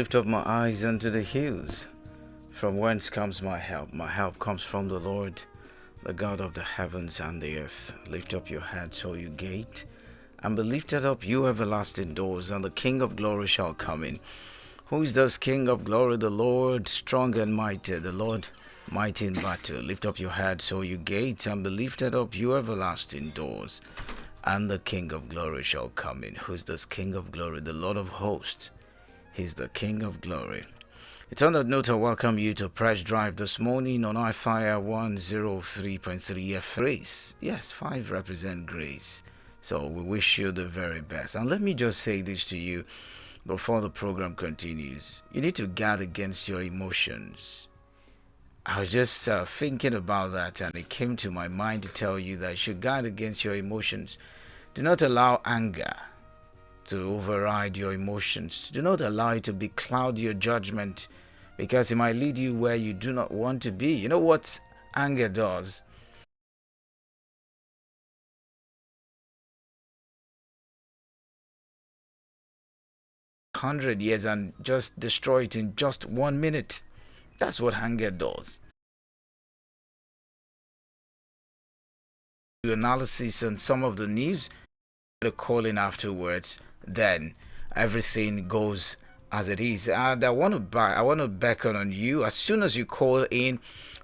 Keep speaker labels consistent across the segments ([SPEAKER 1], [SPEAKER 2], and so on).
[SPEAKER 1] lift up my eyes unto the hills. From whence comes my help? My help comes from the Lord, the God of the heavens and the earth. Lift up your heads, O you gate, and be lifted up, you everlasting doors, and the King of glory shall come in. Who is this King of glory? The Lord strong and mighty, the Lord mighty in battle. Lift up your heads, O you gates, and be lifted up, you everlasting doors, and the King of glory shall come in. Who is this King of glory? The Lord of hosts. He's the King of glory. It's on that note, I welcome you to Press Drive this morning on I-FLIER 103.3 F. Grace. Yes, 5 represent grace. So we wish you the very best. And let me just say this to you before the program continues. You need to guard against your emotions. I was just thinking about that, and it came to my mind to tell you that you should guard against your emotions. Do not allow anger to override your emotions. Do not allow it to becloud your judgment, because it might lead you where you do not want to be. You know what anger does? 100 years and just destroy it in just 1 minute. That's what anger does. Analysis on some of the news, the calling afterwards, then everything goes as it is. And I want to beckon on you, as soon as you call in,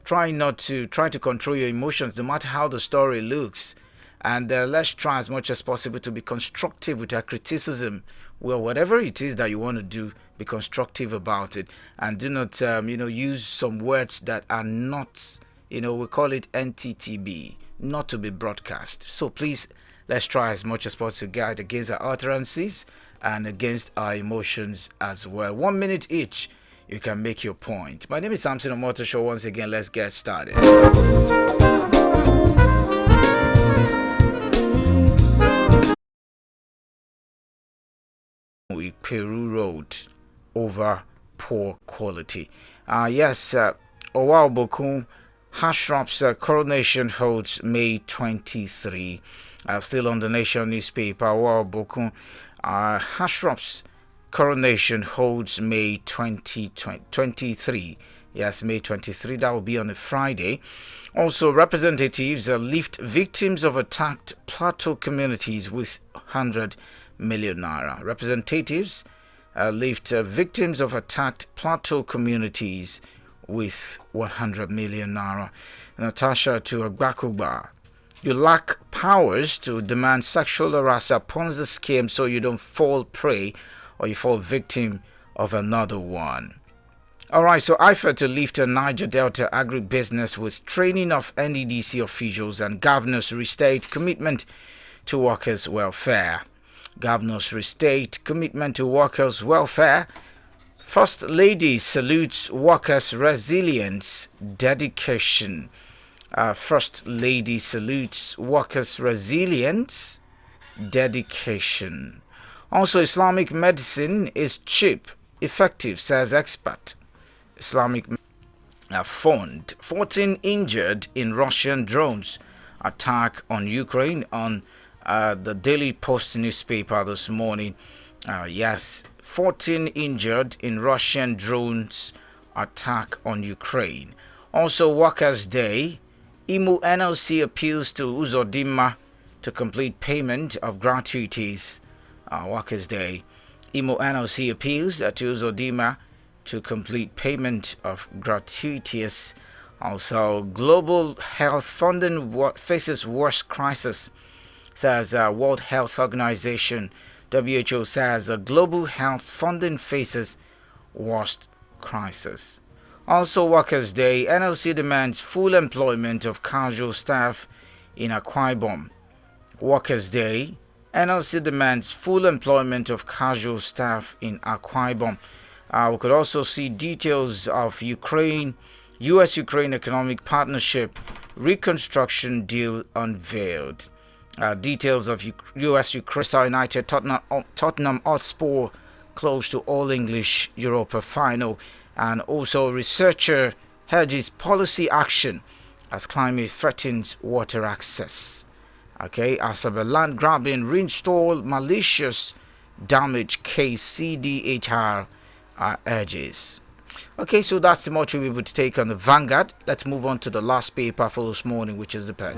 [SPEAKER 1] try to control your emotions, no matter how the story looks. And let's try as much as possible to be constructive with our criticism. Well, whatever it is that you want to do, be constructive about it, and do not use some words that are not, we call it NTTB, not to be broadcast. So please, let's try as much as possible to guard against our utterances and against our emotions as well. 1 minute each, you can make your point. My name is SAMSON OMOTOSHO. Once again, let's get started. Peru Road over poor quality. Yes, Owao Bokun Hashrop's coronation holds May 23. Still on the Nation newspaper, Owao Bokun Hashrop's coronation holds May 2023. Yes, May 23. That will be on a Friday. Also, representatives lift victims of attacked plateau communities with 100 million naira. Representatives lift victims of attacked plateau communities with 100 million naira. Natasha to Agbakuba. You lack powers to demand sexual harassment upon the scheme, so you don't fall prey or you fall victim of another one. Alright, so I-FLIER to lift a Niger Delta agribusiness with training of NEDC officials, and governors restate commitment to workers' welfare. Governors restate commitment to workers' welfare. First Lady salutes workers' resilience, dedication. First Lady salutes workers' resilience, dedication. Also, Islamic medicine is cheap, effective, says expert. Islamic fund. 14 injured in Russian drones attack on Ukraine, on the Daily Post newspaper this morning. Yes, 14 injured in Russian drones attack on Ukraine. Also, Workers' Day. Imo NLC appeals to Uzodimma to complete payment of gratuities. Workers' Day. Imo NLC appeals to Uzodimma to complete payment of gratuities. Also, global health funding faces worst crisis, says World Health Organization. WHO says global health funding faces worst crisis. Also, Workers' Day. NLC demands full employment of casual staff in Akwa Ibom. Workers' Day. NLC demands full employment of casual staff in Akwa Ibom. We could also see details of U.S.-Ukraine economic partnership reconstruction deal unveiled. Details of U.S.-Ukraine United Tottenham Hotspur close to All English Europa final. And also, researcher hedges policy action as climate threatens water access. Okay, as of a land grabbing reinstall malicious damage case, CDHR urges. Okay, so that's the much we'll be able to take on the Vanguard. Let's move on to the last paper for this morning, which is the Punch.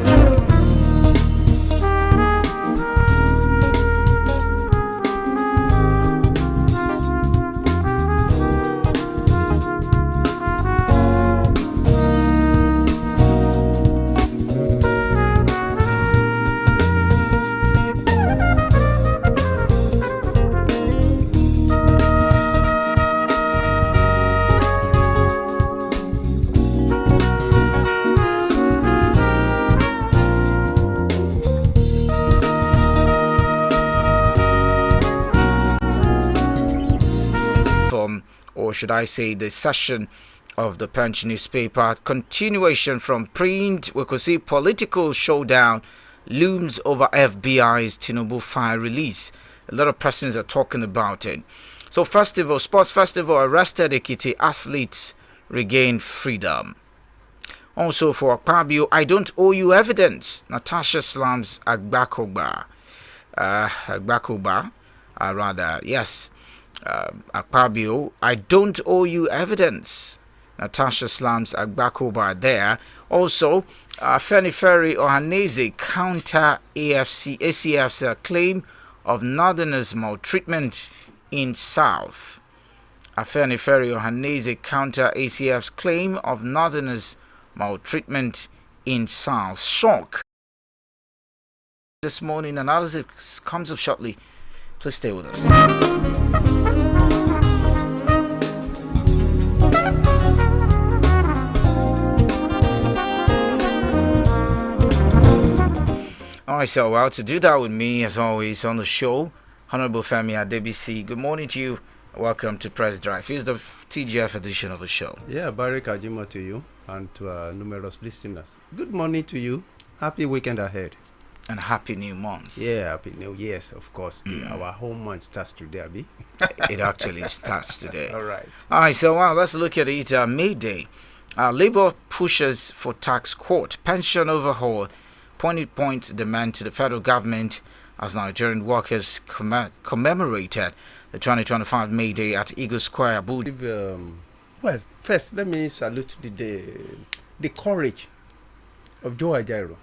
[SPEAKER 1] Or should I say the session of the Punch newspaper. Continuation from print, we could see political showdown looms over FBI's Tinubu file release. A lot of persons are talking about it. So sports festival arrested Ekiti athletes regain freedom. Also for Akpabio, I don't owe you evidence. Natasha slams Akbakoba. Akpabio, I don't owe you evidence. Natasha slams Agbakoba there. Also, Feni Ferry Ohaneze counter ACF's claim of Northerners' maltreatment in South. Feni Ferry Ohaneze counter ACF's claim of Northerners' maltreatment in South. Shock. This morning, analysis comes up shortly. Please stay with us. Alright, so well, to do that with me, as always, on the show, Honorable Femi Adebisi. Good morning to you. Welcome to Press Drive. Here's the TGF edition of the show.
[SPEAKER 2] Yeah, Barry Kajima to you and to our numerous listeners. Good morning to you. Happy weekend ahead.
[SPEAKER 1] And happy new month.
[SPEAKER 2] Yeah, happy new years, of course. Our home month starts today, Abi.
[SPEAKER 1] It actually starts today.
[SPEAKER 2] All right.
[SPEAKER 1] So let's look at it. May Day. Labour pushes for tax court. Pension overhaul. Point demand to the federal government as Nigerian workers commemorated the 2025 May Day at Eagle Square, Abuja.
[SPEAKER 2] Well, first, let me salute the courage of Joe Ajaero.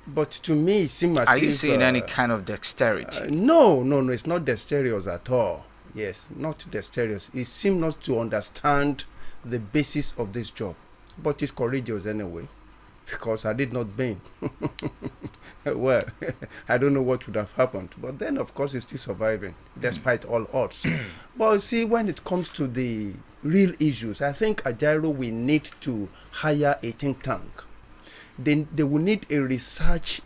[SPEAKER 2] But to me, it seems as if...
[SPEAKER 1] Are you seeing any kind of dexterity?
[SPEAKER 2] No, it's not dexterous at all. Yes, not dexterous. He seems not to understand the basis of this job. But he's courageous anyway, because I did not bend. Well, I don't know what would have happened. But then, of course, he's still surviving, despite all odds. But see, when it comes to the real issues, I think Ajaero will need to hire a think tank. Then they will need a research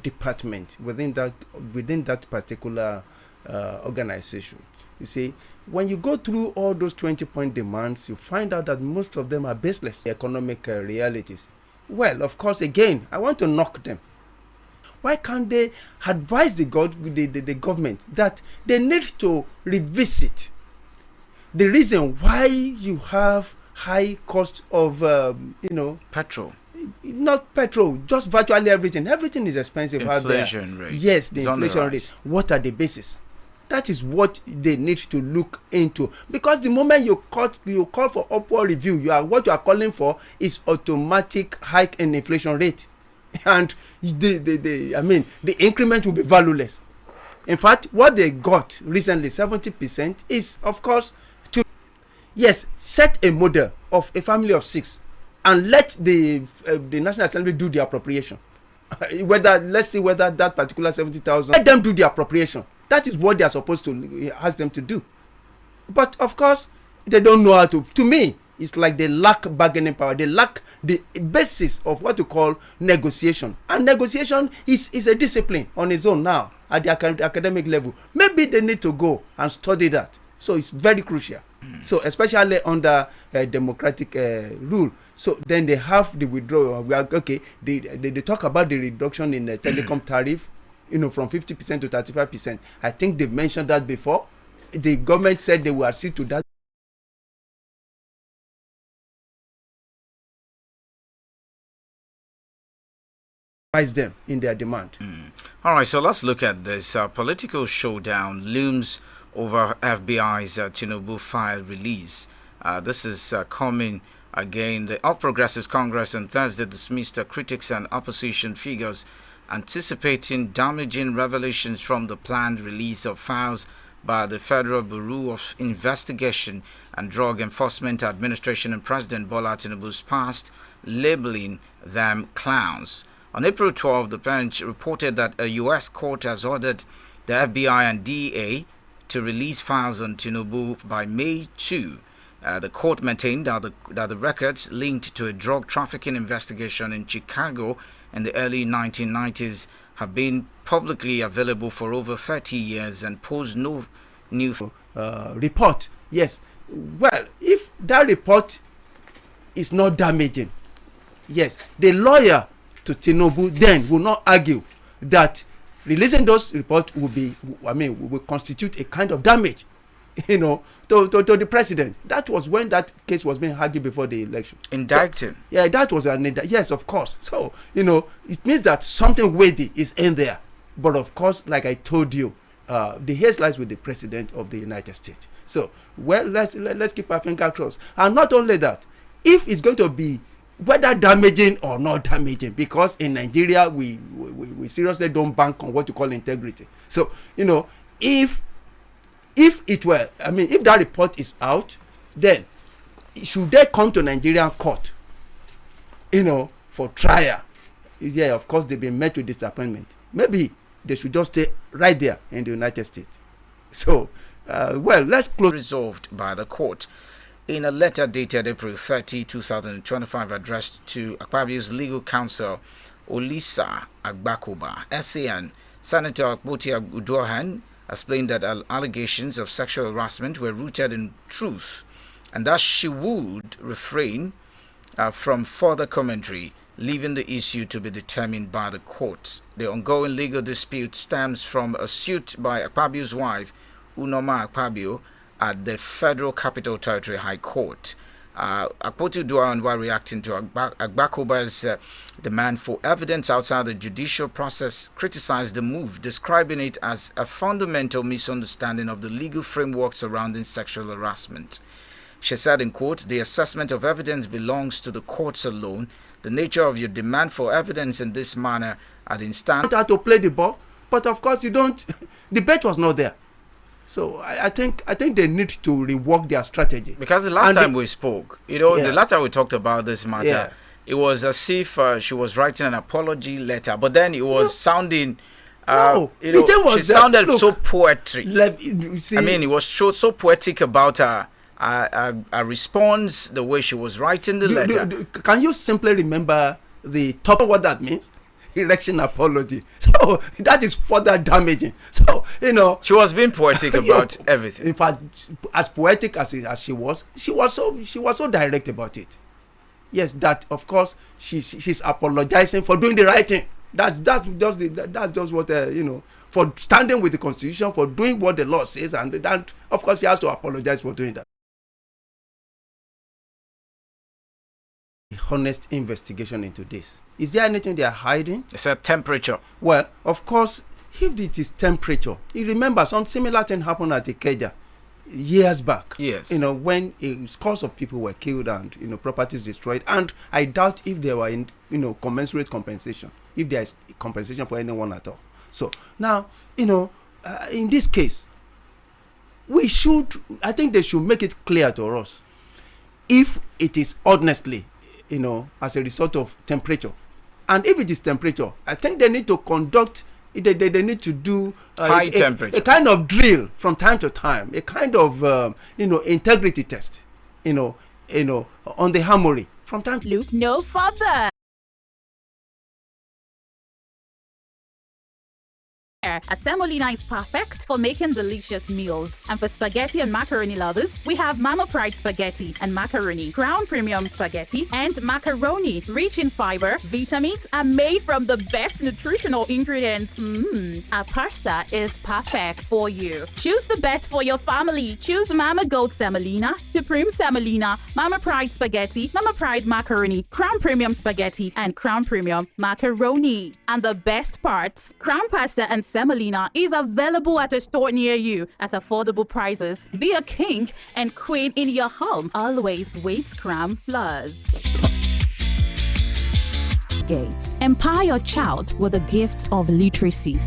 [SPEAKER 2] department within that particular organization. You see, when you go through all those 20-point demands, you find out that most of them are baseless economic realities. Well, of course, again, I want to knock them. Why can't they advise the government that they need to revisit the reason why you have high cost of,
[SPEAKER 1] petrol?
[SPEAKER 2] Not petrol, just virtually everything. Everything is expensive out there.
[SPEAKER 1] Inflation rate.
[SPEAKER 2] Yes, the inflation rate. What are the bases? That is what they need to look into. Because the moment you call for upward review, what you are calling for is automatic hike in inflation rate, and the increment will be valueless. In fact, what they got recently, 70%, is of course to set a model of a family of 6. And let the National Assembly do the appropriation. Let's see whether that particular 70,000, let them do the appropriation. That is what they are supposed to ask them to do. But of course, they don't know how to. To me, it's like they lack bargaining power. They lack the basis of what you call negotiation. And negotiation is a discipline on its own now at the academic level. Maybe they need to go and study that. So it's very crucial. So especially under democratic rule. So then they have the withdrawal. They talk about the reduction in the telecom tariff, from 50% to 35%. I think they've mentioned that before. The government said they will accede to that. Them in their demand.
[SPEAKER 1] All right, so let's look at this. Political showdown looms over FBI's Tinubu file release. This is coming again. The All Progressives Congress on Thursday dismissed critics and opposition figures anticipating damaging revelations from the planned release of files by the Federal Bureau of Investigation and Drug Enforcement Administration and President Bola Tinubu's past, labeling them clowns. On April 12, the bench reported that a U.S. court has ordered the FBI and DEA to release files on Tinubu by May 2. The court maintained that the records linked to a drug trafficking investigation in Chicago in the early 1990s have been publicly available for over 30 years and pose no new
[SPEAKER 2] report. Yes. Well, if that report is not damaging, yes, the lawyer to Tinubu then will not argue that releasing those reports will constitute a kind of damage, to the president. That was when that case was being argued before the election.
[SPEAKER 1] Indicted.
[SPEAKER 2] So, yeah, that was yes, of course. So, it means that something weighty is in there. But of course, like I told you, the hair lies with the president of the United States. So, well, let's keep our finger crossed. And not only that, if it's going to be whether damaging or not damaging, because in Nigeria we seriously don't bank on what you call integrity. So, if it were, if that report is out, then should they come to Nigerian court, for trial? Yeah, of course they've been met with disappointment. Maybe they should just stay right there in the United States. So, well, let's close.
[SPEAKER 1] Resolved by the court. In a letter dated April 30, 2025, addressed to Akpabio's legal counsel, Olisa Agbakoba, SAN, Senator Akpoti Uduohan explained that allegations of sexual harassment were rooted in truth and that she would refrain from further commentary, leaving the issue to be determined by the court. The ongoing legal dispute stems from a suit by Akpabio's wife, Unoma Akpabio, at the Federal Capital Territory High Court. Akpoti Uduohan, while reacting to Agbakoba's demand for evidence outside the judicial process, criticized the move, describing it as a fundamental misunderstanding of the legal framework surrounding sexual harassment. She said in court, the assessment of evidence belongs to the courts alone. The nature of your demand for evidence in this manner at instant
[SPEAKER 2] to play the ball, but of course you don't. The bet was not there. So I think they need to rework their strategy.
[SPEAKER 1] Because the last time we spoke, the last time we talked about this matter, it was as if she was writing an apology letter, but then it was sounding. She sounded so poetry. It was so poetic about her response, the way she was writing the letter.
[SPEAKER 2] Can you simply remember the top of what that means? Election apology. So that is further damaging. So
[SPEAKER 1] she was being poetic about everything.
[SPEAKER 2] In fact, as poetic as she was so direct about it. Yes, that of course she's apologizing for doing the right thing. That's just what for standing with the Constitution, for doing what the law says, and that of course she has to apologize for doing that. Honest investigation into this. Is there anything they are hiding?
[SPEAKER 1] It's a temperature.
[SPEAKER 2] Well, of course, if it is temperature, you remember some similar thing happened at Ikeja years back.
[SPEAKER 1] Yes.
[SPEAKER 2] When a scores of people were killed and properties destroyed, and I doubt if there were commensurate compensation, if there is compensation for anyone at all. So now, in this case, I think they should make it clear to us if it is honestly as a result of temperature. And if it is temperature, I think they need to conduct, they need to do
[SPEAKER 1] temperature,
[SPEAKER 2] a kind of drill from time to time, a kind of, integrity test, on the armory from time to time.
[SPEAKER 3] Look no further. A semolina is perfect for making delicious meals. And for spaghetti and macaroni lovers, we have Mama Pride spaghetti and macaroni, Crown Premium spaghetti and macaroni, rich in fiber, vitamins, and made from the best nutritional ingredients. Our pasta is perfect for you. Choose the best for your family. Choose Mama Gold semolina, Supreme semolina, Mama Pride spaghetti, Mama Pride macaroni, Crown Premium spaghetti, and Crown Premium macaroni. And the best parts, Crown pasta and semolina semolina is available at a store near you at affordable prices. Be a king and queen in your home. Always with Crown Flours. Gates. Empower your child with the gift of literacy.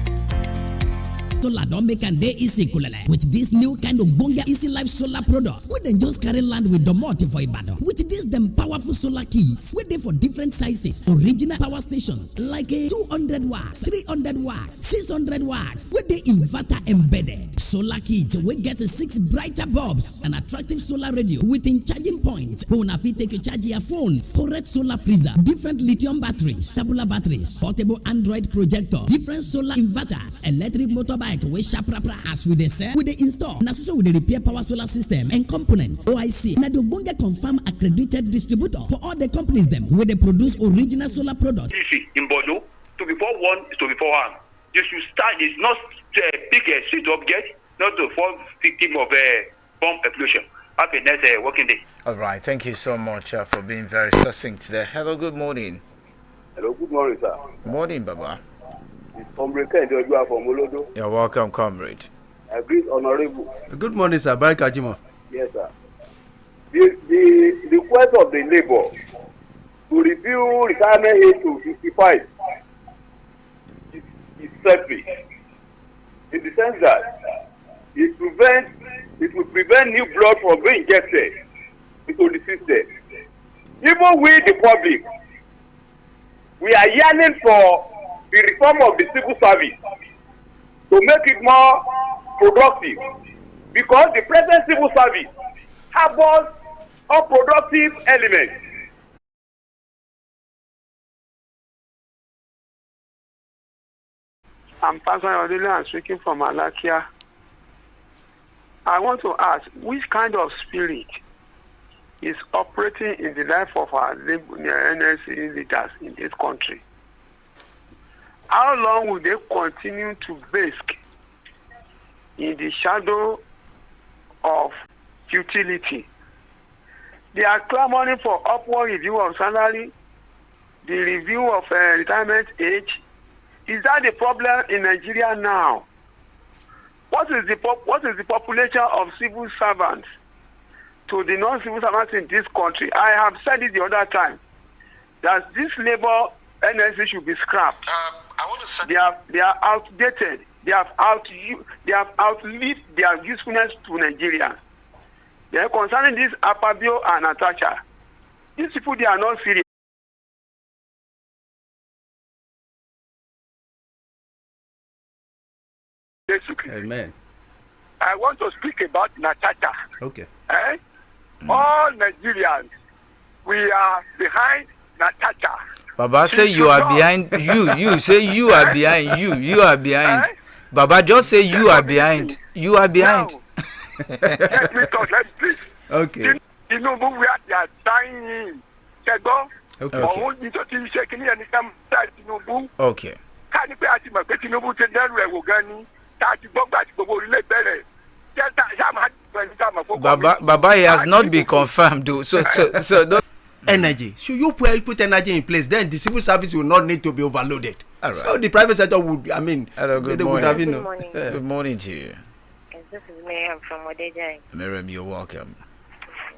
[SPEAKER 4] Solar don't make and day easy kulele. With this new kind of bonga easy life solar product, we then just carry land with the multi for Ibadan. With this them powerful solar kits, we dey for different sizes. Original power stations like a 200 watts, 300 watts, 600 watts. With the inverter embedded. Solar kits we get 6 brighter bulbs, an attractive solar radio within charging point. Una fit take a charge your phones, correct solar freezer, different lithium batteries, tabular batteries, portable Android projector, different solar inverters, electric motorbike. We sharp as we dey sell, we dey install. Na so we dey repair power solar system and components. OIC na the ogbonge confirm accredited distributor for all the companies them where they produce original solar products.
[SPEAKER 5] In Bordeaux, to before one is to before one. You should start. It's not pick a street object, not to fall victim of a bomb explosion. Have a nice working day.
[SPEAKER 1] All right, thank you so much for being very succinct today. Hello, good morning.
[SPEAKER 6] Hello, good morning, sir.
[SPEAKER 1] Morning, Baba.
[SPEAKER 6] You're
[SPEAKER 1] welcome, comrade.
[SPEAKER 6] Agreed, honorable.
[SPEAKER 2] Good morning, sir. Barika Jimo.
[SPEAKER 6] Yes, sir. The request of the labor to review retirement age to 55 is selfish, in the sense that it will prevent new blood from being injected into the system. Even we, the public, we are yearning for the reform of the civil service to make it more productive, because the present civil service harbors unproductive elements.
[SPEAKER 7] I'm Pastor Odile. I'm speaking from Alakia. I want to ask, which kind of spirit is operating in the life of our NSC leaders in this country? How long will they continue to bask in the shadow of futility? They are clamoring for upward review of salary, the review of retirement age. Is that the problem in Nigeria now? What is the population of civil servants to the non-civil servants in this country? I have said it the other time that this labor NSC should be scrapped.
[SPEAKER 5] I want to say
[SPEAKER 7] they are outdated. They have outlived their usefulness to Nigerians. They are concerning this Apabio and Natasha. These people, they are not serious. Basically.
[SPEAKER 2] Amen.
[SPEAKER 7] I want to speak about Natasha.
[SPEAKER 2] Okay.
[SPEAKER 7] All Nigerians, we are behind Natasha.
[SPEAKER 1] Baba say you are behind you. You say you are behind you. You are behind. Baba just say you are behind. You are behind.
[SPEAKER 7] Let me talk. Let me please.
[SPEAKER 2] Okay.
[SPEAKER 7] You know where they are dying in.
[SPEAKER 2] Okay.
[SPEAKER 1] Okay. Baba, he has not been confirmed though. So don't.
[SPEAKER 2] Energy. Should you put energy in place, then the civil service will not need to be overloaded.
[SPEAKER 1] All right.
[SPEAKER 2] So the private sector would,
[SPEAKER 1] hello, good
[SPEAKER 2] they
[SPEAKER 1] morning.
[SPEAKER 2] would have,
[SPEAKER 8] Good morning.
[SPEAKER 1] Good morning to you.
[SPEAKER 8] Yes, this is Miriam from Odejai.
[SPEAKER 1] Miriam, you're welcome.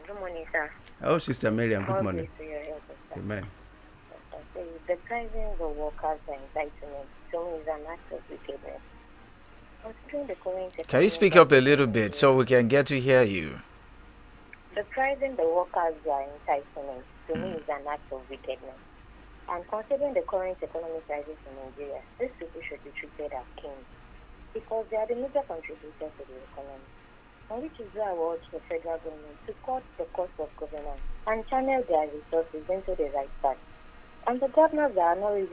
[SPEAKER 8] Good morning, sir.
[SPEAKER 2] Oh, Sister Miriam, good morning.
[SPEAKER 8] To your help, sir.
[SPEAKER 2] Amen.
[SPEAKER 8] So the pricing the workers' entitlement to me is an act of wickedness. Considering the current
[SPEAKER 1] Can you speak up a little bit so we can get to hear you?
[SPEAKER 8] The pricing the workers' entitlement to me is an act of wickedness. And considering the current economic crisis in Nigeria, these people should be treated as kings, because they are the major contributors to the economy. And which is why I urge the federal government to cut the cost of governance and channel their resources into the right path. And the governors that are not even